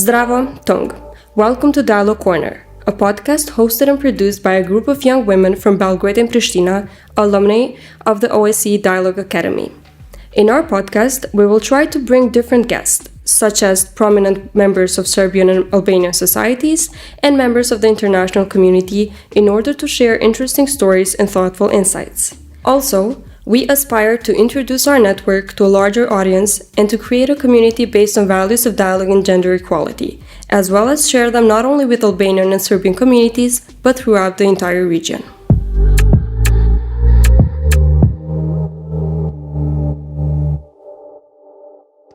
Zdravo, Tung. Welcome to Dialogue Corner, a podcast hosted and produced by a group of young women from Belgrade and Prishtina, alumni of the OSCE Dialogue Academy. In our podcast, we will try to bring different guests, such as prominent members of Serbian and Albanian societies and members of the international community, in order to share interesting stories and thoughtful insights. Also, we aspire to introduce our network to a larger audience and to create a community based on values of dialogue and gender equality, as well as share them not only with Albanian and Serbian communities, but throughout the entire region.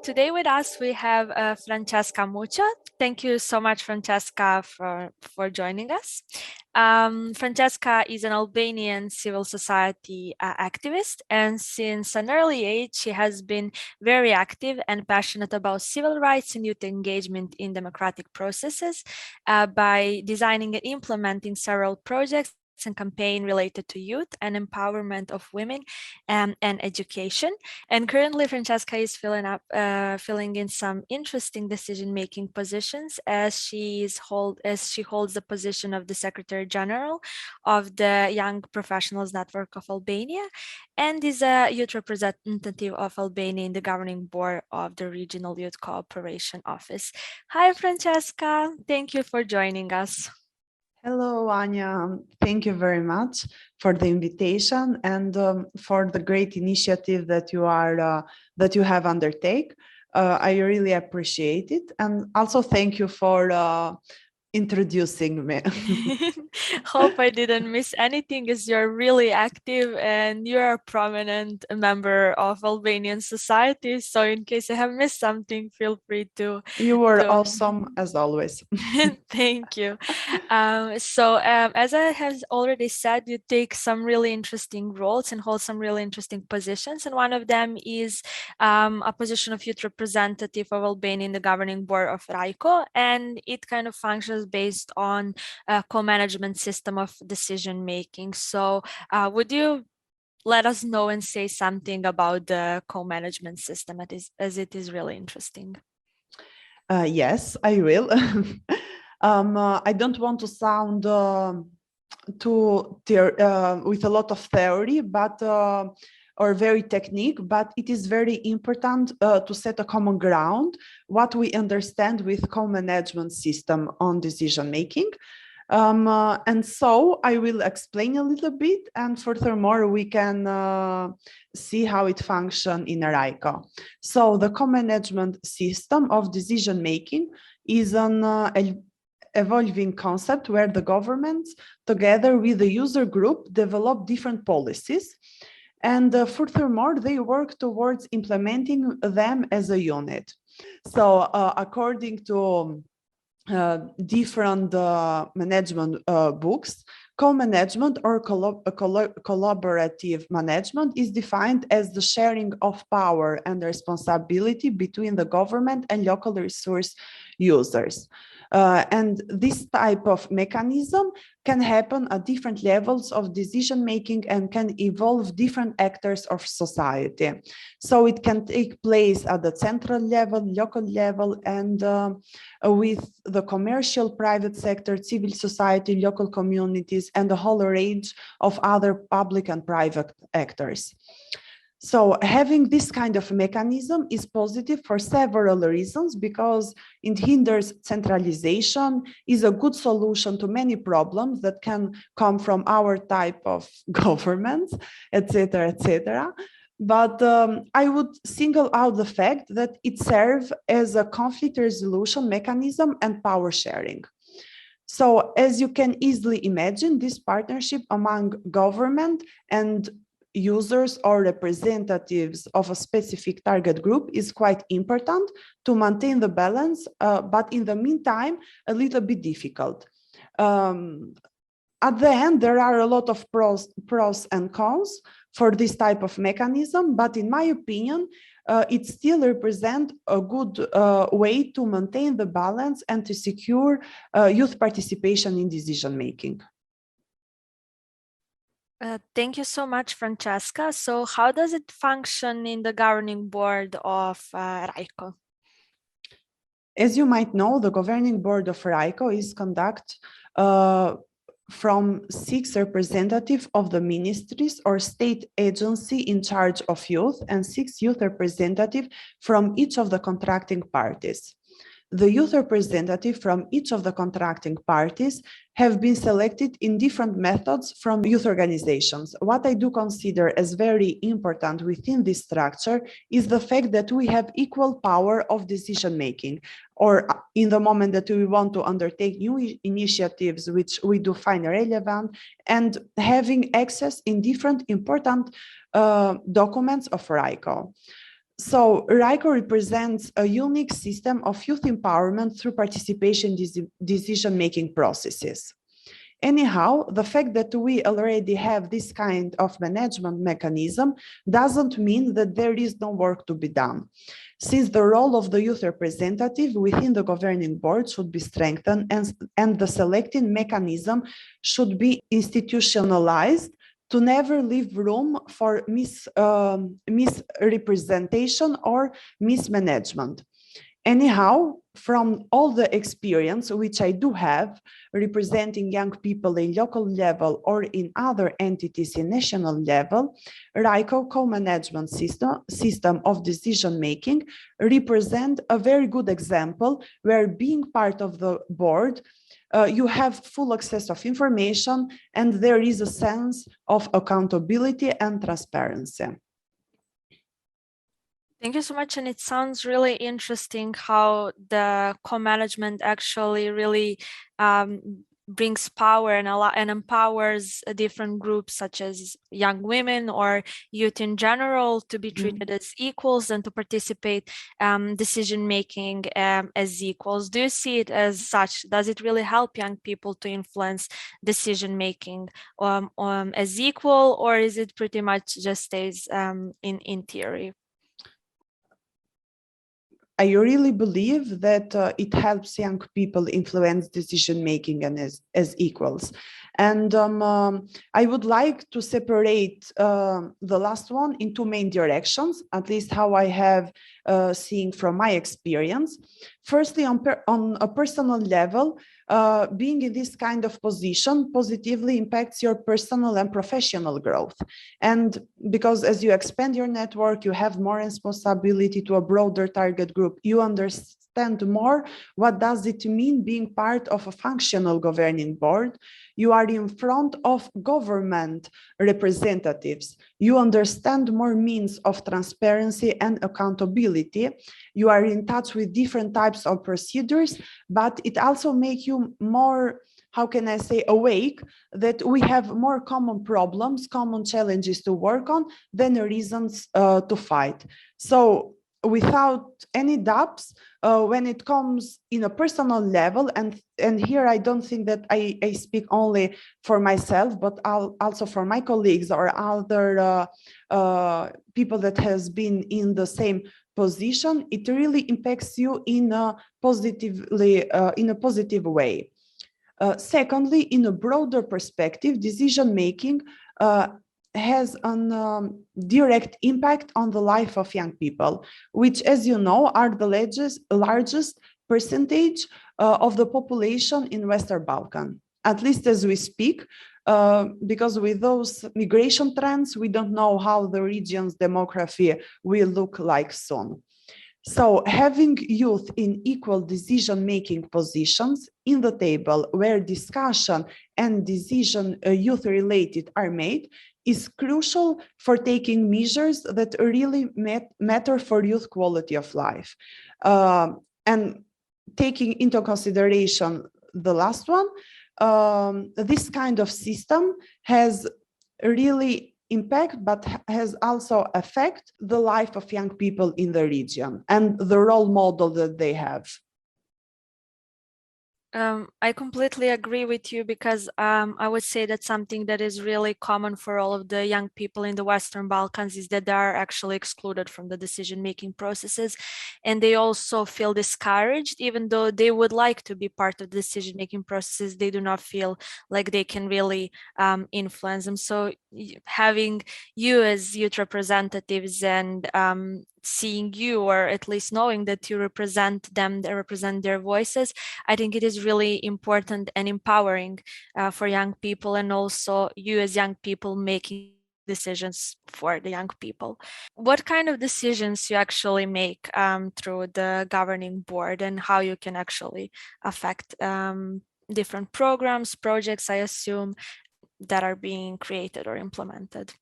Today with us we have Françeska Muço. Thank you so much, Françeska, for joining us. Françeska is an Albanian civil society activist, and since an early age she has been very active and passionate about civil rights and youth engagement in democratic processes by designing and implementing several projects and campaign related to youth and empowerment of women and education. And currently Françeska is filling in some interesting decision-making positions as she holds the position of the Secretary General of the Young Professionals Network of Albania and is a youth representative of Albania in the governing board of the Regional Youth Cooperation Office. Hi Françeska, thank you for joining us. Hello, Anya. Thank you very much for the invitation and for the great initiative that you have undertaken. I really appreciate it, and also thank you for introducing me. Hope I didn't miss anything, as you're really active and you're a prominent member of Albanian society. So in case I have missed something, feel free to. You were awesome as always. Thank you. As I have already said, you take some really interesting roles and hold some really interesting positions. And one of them is a position of youth representative of Albania in the governing board of RYCO. And it kind of functions based on a co-management system of decision making. So would you let us know and say something about the co-management system, as it is really interesting? Yes, I will. I don't want to sound with a lot of theory, or very technique, but it is very important to set a common ground, what we understand with co-management system on decision making. And so I will explain a little bit, and furthermore, we can see how it functions in RYCO. So the co-management system of decision making is an evolving concept where the governments, together with the user group, develop different policies. And furthermore, they work towards implementing them as a unit. So according to different management books, co-management or collaborative management is defined as the sharing of power and responsibility between the government and local resource users. And this type of mechanism can happen at different levels of decision making and can involve different actors of society. So it can take place at the central level, local level, and with the commercial, private sector, civil society, local communities, and a whole range of other public and private actors. So having this kind of mechanism is positive for several reasons, because it hinders centralization, is a good solution to many problems that can come from our type of governments, etc., etc. But I would single out the fact that it serves as a conflict resolution mechanism and power sharing. So as you can easily imagine, this partnership among government and users or representatives of a specific target group is quite important to maintain the balance, but in the meantime, a little bit difficult. At the end, there are a lot of pros and cons for this type of mechanism, but in my opinion, it still represents a good way to maintain the balance and to secure youth participation in decision making. Thank you so much, Françeska. So how does it function in the governing board of RYCO? As you might know, the governing board of RYCO is conducted from 6 representatives of the ministries or state agency in charge of youth and 6 youth representatives from each of the contracting parties. The youth representative from each of the contracting parties have been selected in different methods from youth organizations. What I do consider as very important within this structure is the fact that we have equal power of decision making, or in the moment that we want to undertake new initiatives which we do find relevant, and having access in different important documents of RYCO. So RYCO represents a unique system of youth empowerment through participation decision-making processes. Anyhow, the fact that we already have this kind of management mechanism doesn't mean that there is no work to be done. Since the role of the youth representative within the governing board should be strengthened and the selecting mechanism should be institutionalized, to never leave room for misrepresentation or mismanagement. Anyhow, from all the experience which I do have representing young people in local level or in other entities in national level, RYCO co-management system of decision making represent a very good example where being part of the board you have full access of information and there is a sense of accountability and transparency. Thank you so much. And it sounds really interesting how the co-management actually really brings power and empowers different groups such as young women or youth in general to be treated as equals and to participate decision making as equals. Do you see it as such? Does it really help young people to influence decision making as equal, or is it pretty much just stays in theory? I really believe that it helps young people influence decision-making and as equals. And I would like to separate the last one in 2 main directions, at least how I have seen from my experience. Firstly, on a personal level, being in this kind of position positively impacts your personal and professional growth. And because as you expand your network, you have more responsibility to a broader target group, you understand more what does it mean being part of a functional governing board. You are in front of government representatives. You understand more means of transparency and accountability. You are in touch with different types of procedures, but it also makes you more, how can I say, awake that we have more common problems, common challenges to work on than reasons to fight. So without any doubts, when it comes in a personal level, and here I don't think that I speak only for myself, but also for my colleagues or other people that has been in the same position, it really impacts you in a positive way. Secondly, in a broader perspective, decision making has a direct impact on the life of young people, which, as you know, are the largest percentage of the population in Western Balkan, at least as we speak, because with those migration trends, we don't know how the region's demography will look like soon. So having youth in equal decision-making positions in the table where discussion and decision youth-related are made is crucial for taking measures that really matter for youth quality of life. And taking into consideration the last one, this kind of system has really impact, but has also affect the life of young people in the region and the role model that they have. I completely agree with you because I would say that something that is really common for all of the young people in the Western Balkans is that they are actually excluded from the decision-making processes, and they also feel discouraged. Even though they would like to be part of the decision-making processes, they do not feel like they can really influence them. So having you as youth representatives and seeing you, or at least knowing that you represent them, they represent their voices, I think it is really important and empowering for young people, and also you as young people making decisions for the young people. What kind of decisions you actually make through the governing board, and how you can actually affect different programs, projects, I assume, that are being created or implemented?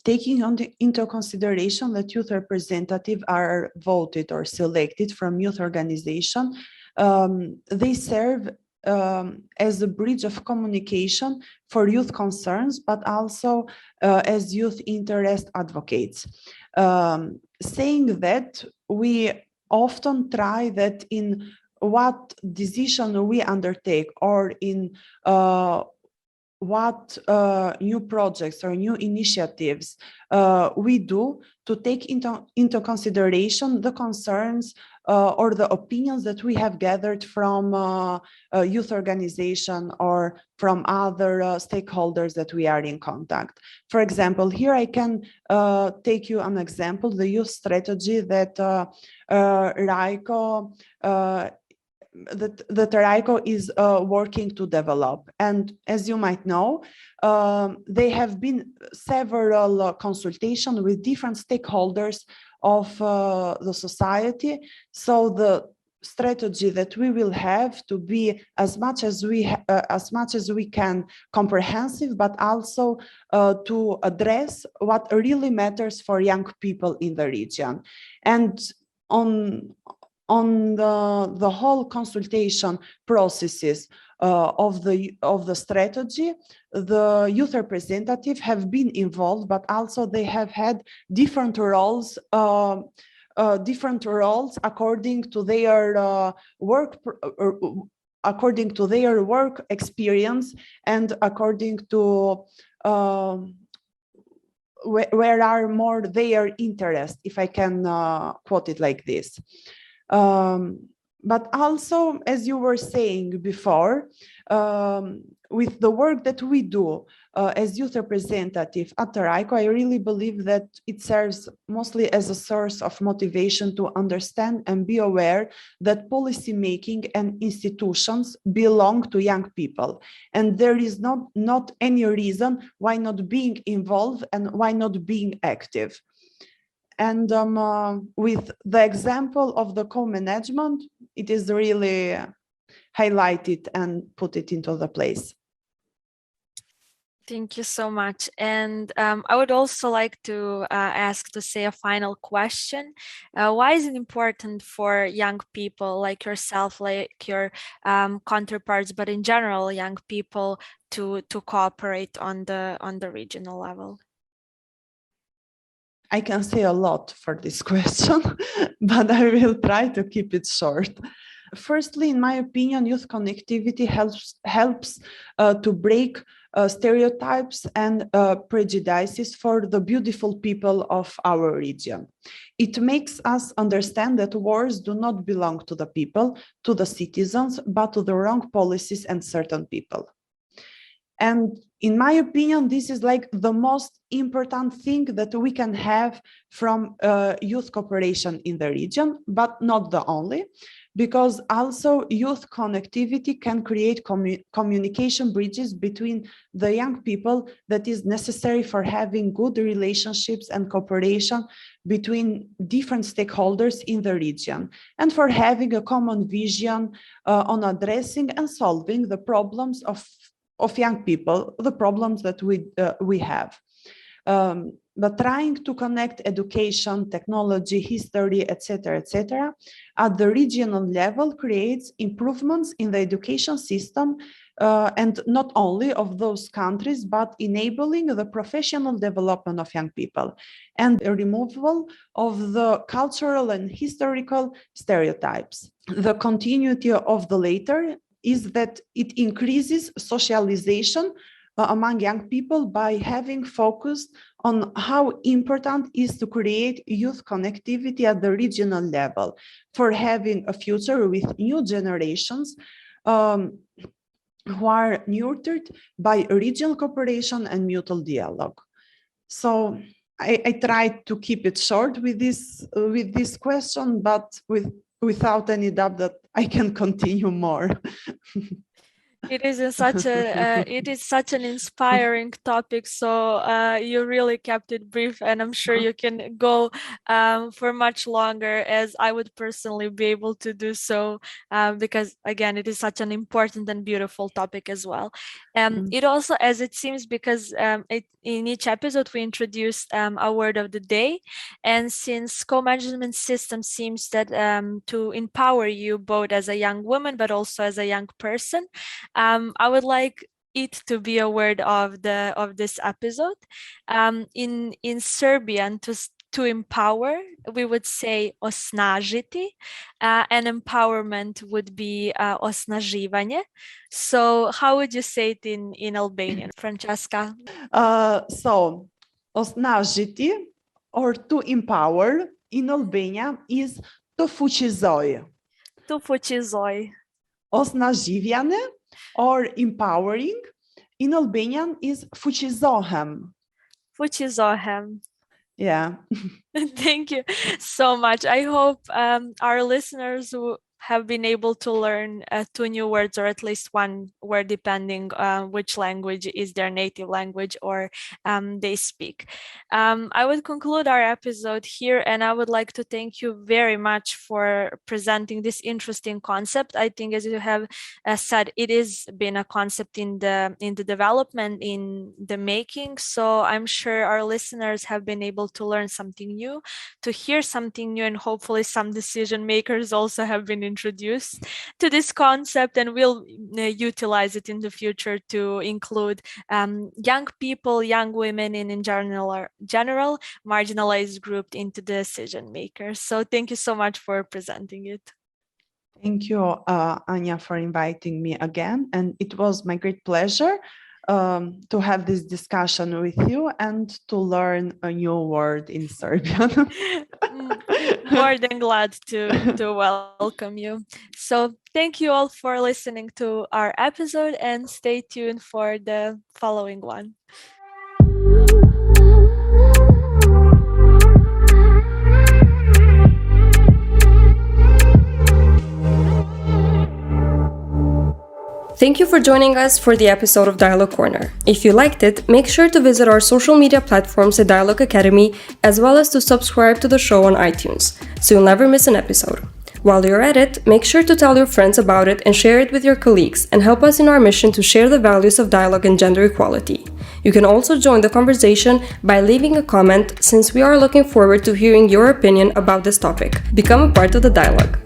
Taking into consideration that youth representatives are voted or selected from youth organization, they serve as a bridge of communication for youth concerns, but also as youth interest advocates. Saying that, we often try that in what decision we undertake, or in what new projects or new initiatives we do, to take into consideration the concerns or the opinions that we have gathered from a youth organization or from other stakeholders that we are in contact. For example, here I can take you an example, the youth strategy that RYCO that RYCO is working to develop. And as you might know, there have been several consultations with different stakeholders of the society. So the strategy that we will have to be as much as we can comprehensive, but also to address what really matters for young people in the region. And on the whole consultation processes of the strategy, the youth representatives have been involved, but also they have had different roles according to their work experience, and according to where are more their interests, if I can quote it like this. But also, as you were saying before, with the work that we do as youth representative at RYCO, I really believe that it serves mostly as a source of motivation to understand and be aware that policy making and institutions belong to young people. And there is not any reason why not being involved and why not being active. And with the example of the co-management, it is really highlighted and put it into the place. Thank you so much. And I would also like to ask to say a final question. Why is it important for young people like yourself, like your counterparts, but in general, young people to cooperate on the regional level? I can say a lot for this question, but I will try to keep it short. Firstly, in my opinion, youth connectivity helps to break stereotypes and prejudices for the beautiful people of our region. It makes us understand that wars do not belong to the people, to the citizens, but to the wrong policies and certain people. And in my opinion, this is like the most important thing that we can have from youth cooperation in the region, but not the only, because also youth connectivity can create communication bridges between the young people that is necessary for having good relationships and cooperation between different stakeholders in the region, and for having a common vision on addressing and solving the problems of young people, the problems that we have. But trying to connect education, technology, history, etc., at the regional level creates improvements in the education system, and not only of those countries, but enabling the professional development of young people and the removal of the cultural and historical stereotypes. The continuity of the latter is that it increases socialization among young people by having focused on how important it is to create youth connectivity at the regional level for having a future with new generations who are nurtured by regional cooperation and mutual dialogue. So I tried to keep it short with this question, but without any doubt that I can continue more. It is such an inspiring topic, so you really kept it brief, and I'm sure you can go for much longer, as I would personally be able to do so, because again, it is such an important and beautiful topic as well. It also, as it seems, because in each episode we introduced a word of the day, and since co-management system seems that to empower you both as a young woman but also as a young person, I would like it to be a word of this episode. In Serbian, to empower, we would say osnažiti, and empowerment would be osnaživanje. So how would you say it in Albanian, Françeska? So osnažiti, or to empower, in Albania is to fuqizoj. To fuqizoj. Osnaživanje, or empowering, in Albanian is fuqizohem. Fuqizohem. Yeah. Thank you so much. I hope our listeners have been able to learn 2 new words, or at least 1 word, depending which language is their native language or they speak. I would conclude our episode here, and I would like to thank you very much for presenting this interesting concept. I think, as you have said, it has been a concept in the development, in the making. So I'm sure our listeners have been able to learn something new, to hear something new, and hopefully some decision makers also have been introduced to this concept, and we'll utilize it in the future to include young people, young women, and in general marginalized group into decision makers. So thank you so much for presenting it. Thank you, Anya, for inviting me again, and it was my great pleasure to have this discussion with you and to learn a new word in Serbian. More than glad to welcome you. So thank you all for listening to our episode, and stay tuned for the following one. Thank you for joining us for the episode of Dialogue Corner. If you liked it, make sure to visit our social media platforms at Dialogue Academy, as well as to subscribe to the show on iTunes, so you'll never miss an episode. While you're at it, make sure to tell your friends about it and share it with your colleagues, and help us in our mission to share the values of dialogue and gender equality. You can also join the conversation by leaving a comment, since we are looking forward to hearing your opinion about this topic. Become a part of the dialogue.